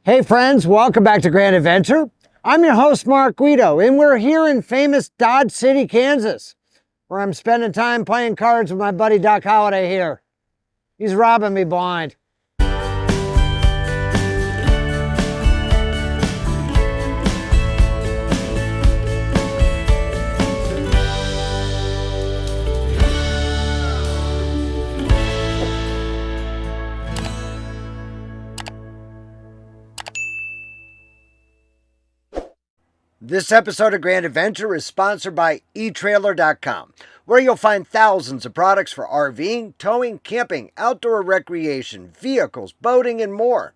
Hey friends, welcome back to Grand Adventure. I'm your host, Mark Guido, and we're here in famous Dodge City, Kansas, where I'm spending time playing cards with my buddy Doc Holliday here. He's robbing me blind. This episode of Grand Adventure is sponsored by eTrailer.com, where you'll find thousands of products for RVing, towing, camping, outdoor recreation, vehicles, boating, and more.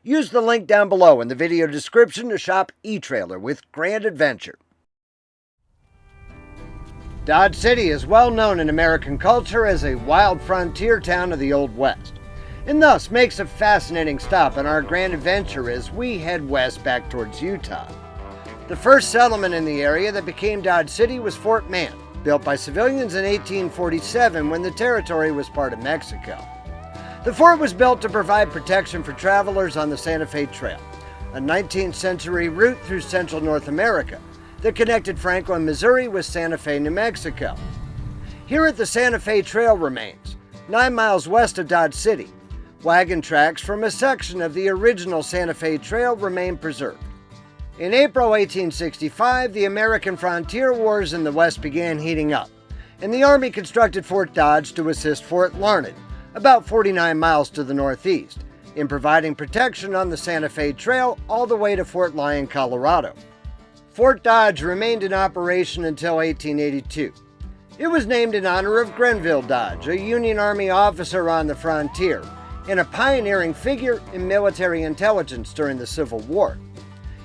Use the link down below in the video description to shop eTrailer with Grand Adventure. Dodge City is well known in American culture as a wild frontier town of the Old West, and thus makes a fascinating stop on our Grand Adventure as we head west back towards Utah. The first settlement in the area that became Dodge City was Fort Mann, built by civilians in 1847 when the territory was part of Mexico. The fort was built to provide protection for travelers on the Santa Fe Trail, a 19th century route through central North America that connected Franklin, Missouri with Santa Fe, New Mexico. Here at the Santa Fe Trail remains, 9 miles west of Dodge City. Wagon tracks from a section of the original Santa Fe Trail remain preserved. In April 1865, the American frontier wars in the West began heating up, and the Army constructed Fort Dodge to assist Fort Larned, about 49 miles to the northeast, in providing protection on the Santa Fe Trail all the way to Fort Lyon, Colorado. Fort Dodge remained in operation until 1882. It was named in honor of Grenville Dodge, a Union Army officer on the frontier, and a pioneering figure in military intelligence during the Civil War.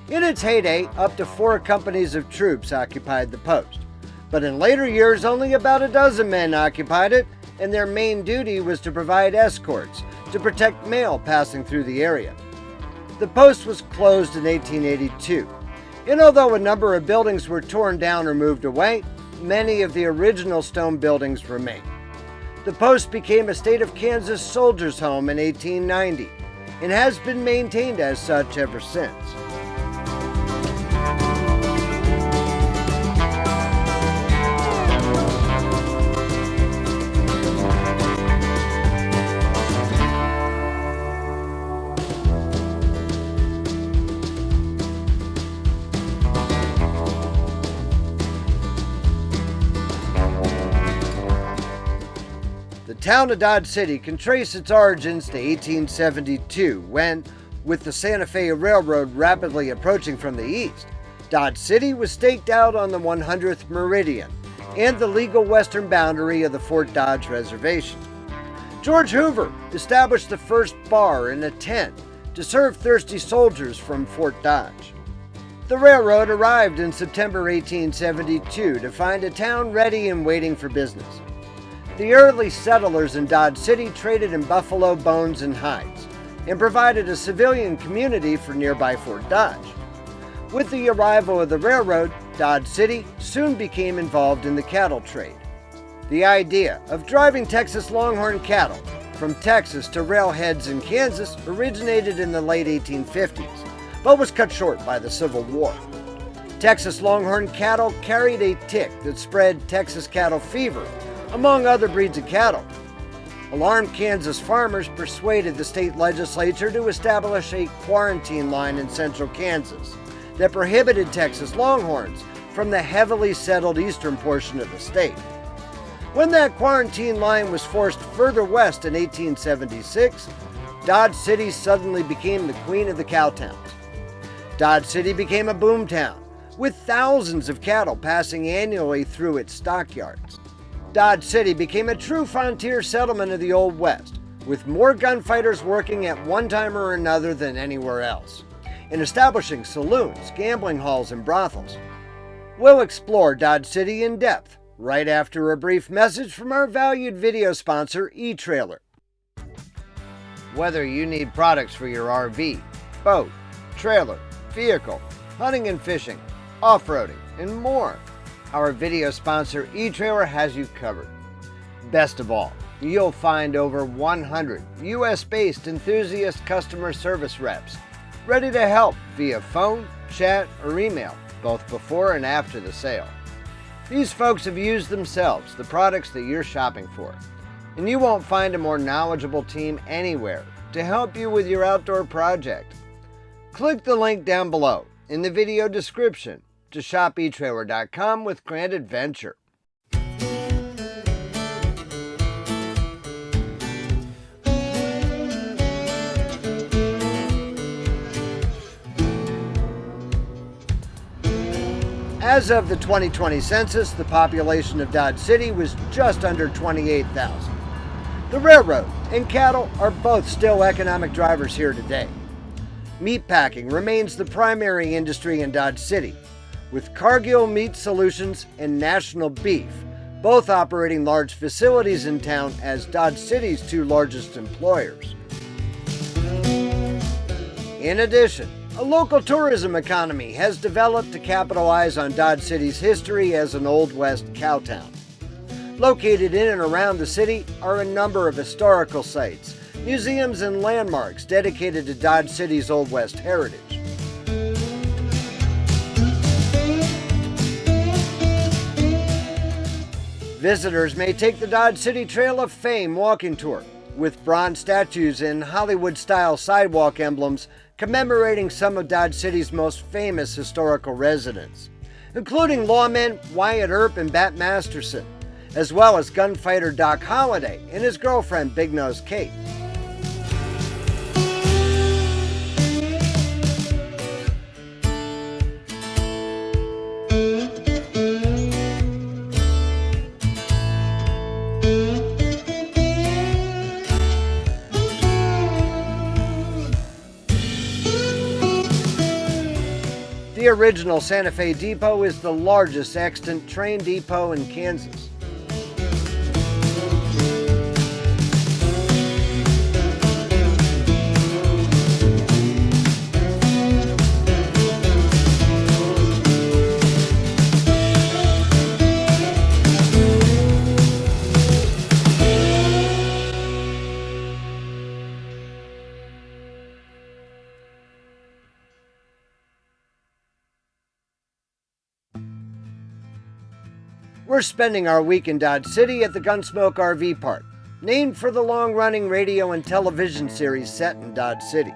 In its heyday, up to 4 companies of troops occupied the post, but in later years only about a dozen men occupied it, and their main duty was to provide escorts to protect mail passing through the area. The post was closed in 1882, and although a number of buildings were torn down or moved away, many of the original stone buildings remain. The post became a state of Kansas soldiers' home in 1890, and has been maintained as such ever since. The town of Dodge City can trace its origins to 1872 when, with the Santa Fe Railroad rapidly approaching from the east, Dodge City was staked out on the 100th meridian and the legal western boundary of the Fort Dodge Reservation. George Hoover established the first bar and a tent to serve thirsty soldiers from Fort Dodge. The railroad arrived in September 1872 to find a town ready and waiting for business. The early settlers in Dodge City traded in buffalo bones and hides, and provided a civilian community for nearby Fort Dodge. With the arrival of the railroad, Dodge City soon became involved in the cattle trade. The idea of driving Texas Longhorn cattle from Texas to railheads in Kansas originated in the late 1850s, but was cut short by the Civil War. Texas Longhorn cattle carried a tick that spread Texas cattle fever, among other breeds of cattle. Alarmed Kansas farmers persuaded the state legislature to establish a quarantine line in central Kansas that prohibited Texas Longhorns from the heavily settled eastern portion of the state. When that quarantine line was forced further west in 1876, Dodge City suddenly became the queen of the cowtowns. Dodge City became a boom town, with thousands of cattle passing annually through its stockyards. Dodge City became a true frontier settlement of the Old West, with more gunfighters working at one time or another than anywhere else, and establishing saloons, gambling halls, and brothels. We'll explore Dodge City in depth right after a brief message from our valued video sponsor, eTrailer. Whether you need products for your RV, boat, trailer, vehicle, hunting and fishing, off-roading, and more, our video sponsor eTrailer has you covered. Best of all, you'll find over 100 US-based enthusiast customer service reps ready to help via phone, chat, or email, both before and after the sale. These folks have used themselves the products that you're shopping for, and you won't find a more knowledgeable team anywhere to help you with your outdoor project. Click the link down below in the video description to shop eTrailer.com with Grand Adventure. As of the 2020 census, the population of Dodge City was just under 28,000. The railroad and cattle are both still economic drivers here today. Meatpacking remains the primary industry in Dodge City, with Cargill Meat Solutions and National Beef both operating large facilities in town as Dodge City's two largest employers. In addition, a local tourism economy has developed to capitalize on Dodge City's history as an Old West cowtown. Located in and around the city are a number of historical sites, museums, and landmarks dedicated to Dodge City's Old West heritage. Visitors may take the Dodge City Trail of Fame walking tour, with bronze statues and Hollywood-style sidewalk emblems commemorating some of Dodge City's most famous historical residents, including lawmen Wyatt Earp and Bat Masterson, as well as gunfighter Doc Holliday and his girlfriend Big Nose Kate. The original Santa Fe Depot is the largest extant train depot in Kansas. We're spending our week in Dodge City at the Gunsmoke RV Park, named for the long-running radio and television series set in Dodge City.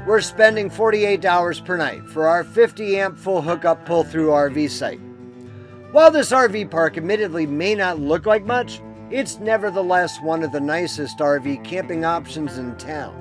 We're spending $48 per night for our 50-amp full hookup pull-through RV site. While this RV park admittedly may not look like much, it's nevertheless one of the nicest RV camping options in town.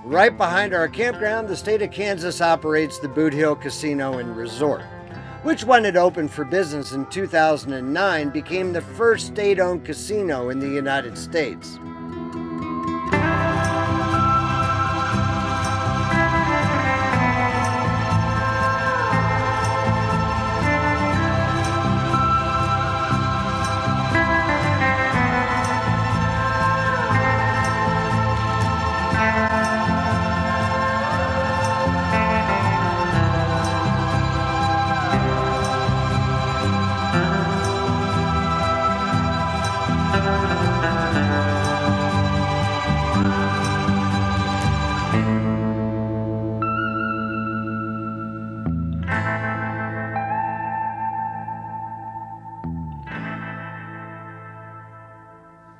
Right behind our campground, the state of Kansas operates the Boot Hill Casino and Resort, which, when it opened for business in 2009, became the first state-owned casino in the United States.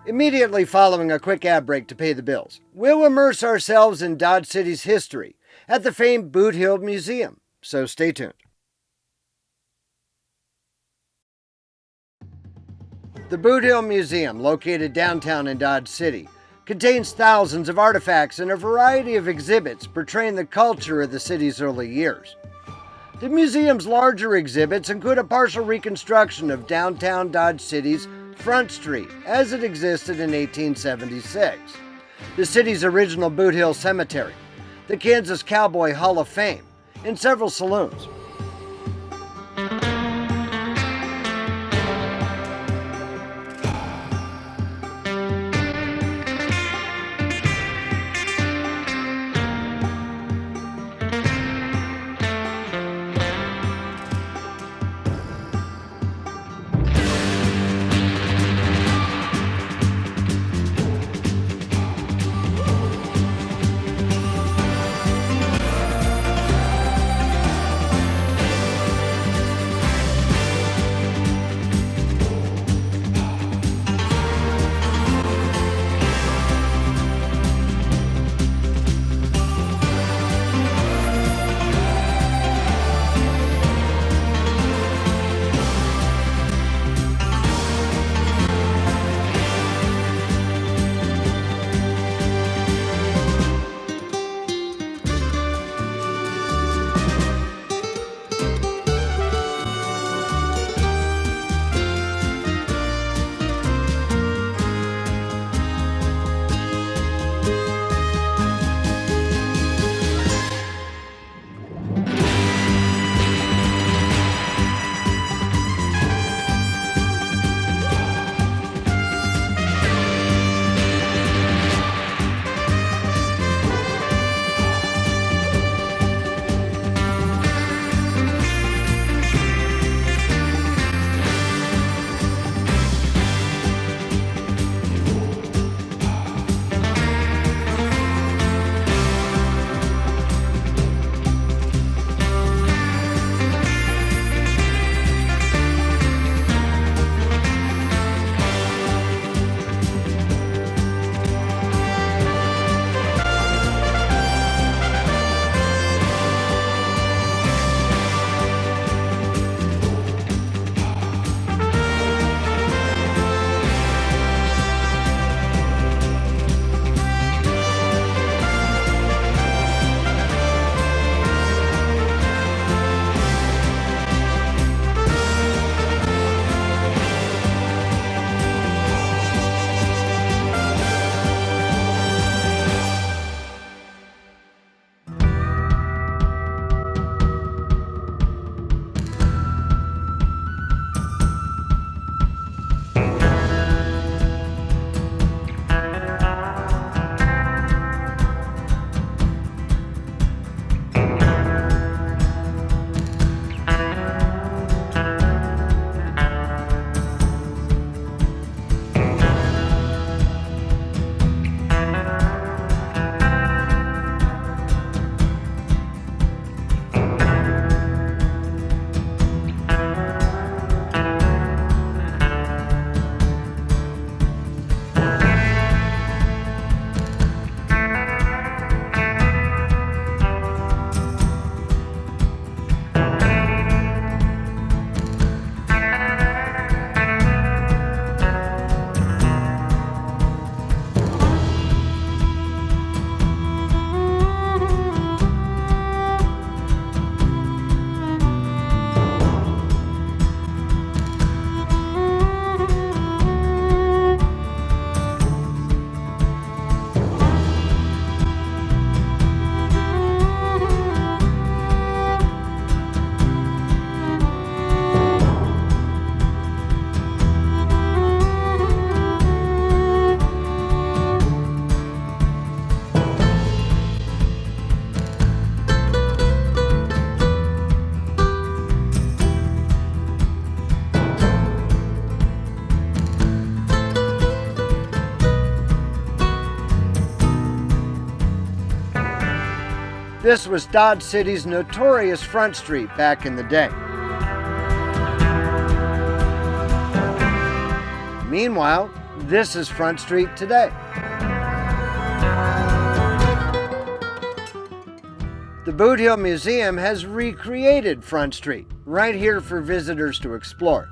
Immediately following a quick ad break to pay the bills, we'll immerse ourselves in Dodge City's history at the famed Boot Hill Museum, so stay tuned. The Boot Hill Museum, located downtown in Dodge City, contains thousands of artifacts and a variety of exhibits portraying the culture of the city's early years. The museum's larger exhibits include a partial reconstruction of downtown Dodge City's Front Street as it existed in 1876, the city's original Boot Hill Cemetery, the Kansas Cowboy Hall of Fame, and several saloons. This was Dodge City's notorious Front Street back in the day. Meanwhile, this is Front Street today. The Boot Hill Museum has recreated Front Street right here for visitors to explore.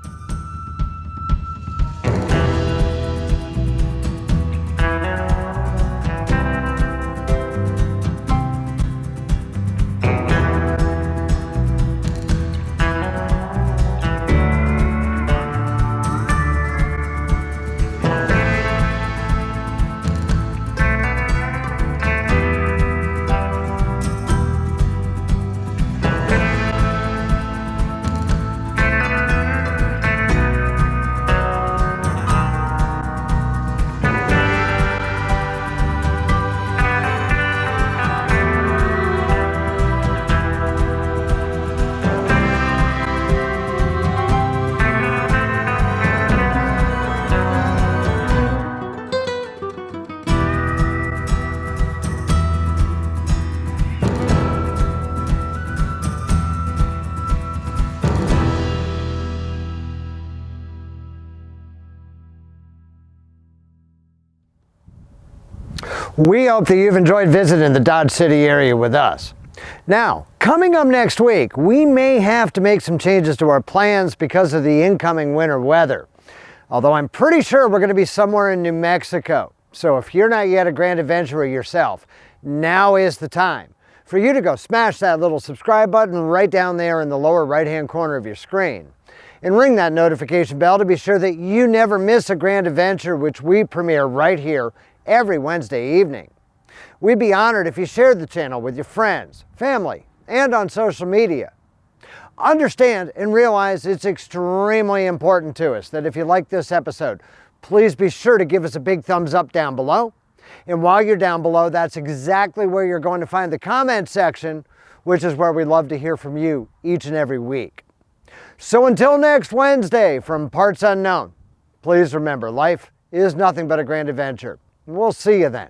We hope that you've enjoyed visiting the Dodge City area with us. Now, coming up next week, we may have to make some changes to our plans because of the incoming winter weather. Although I'm pretty sure we're going to be somewhere in New Mexico. So if you're not yet a Grand Adventurer yourself, now is the time for you to go smash that little subscribe button right down there in the lower right-hand corner of your screen. And ring that notification bell to be sure that you never miss a Grand Adventure, which we premiere right here every Wednesday evening. We'd be honored if you shared the channel with your friends, family, and on social media. Understand and realize it's extremely important to us that if you like this episode, please be sure to give us a big thumbs up down below. And while you're down below, that's exactly where you're going to find the comment section, which is where we love to hear from you each and every week. So until next Wednesday from Parts Unknown, please remember, life is nothing but a grand adventure. We'll see you then.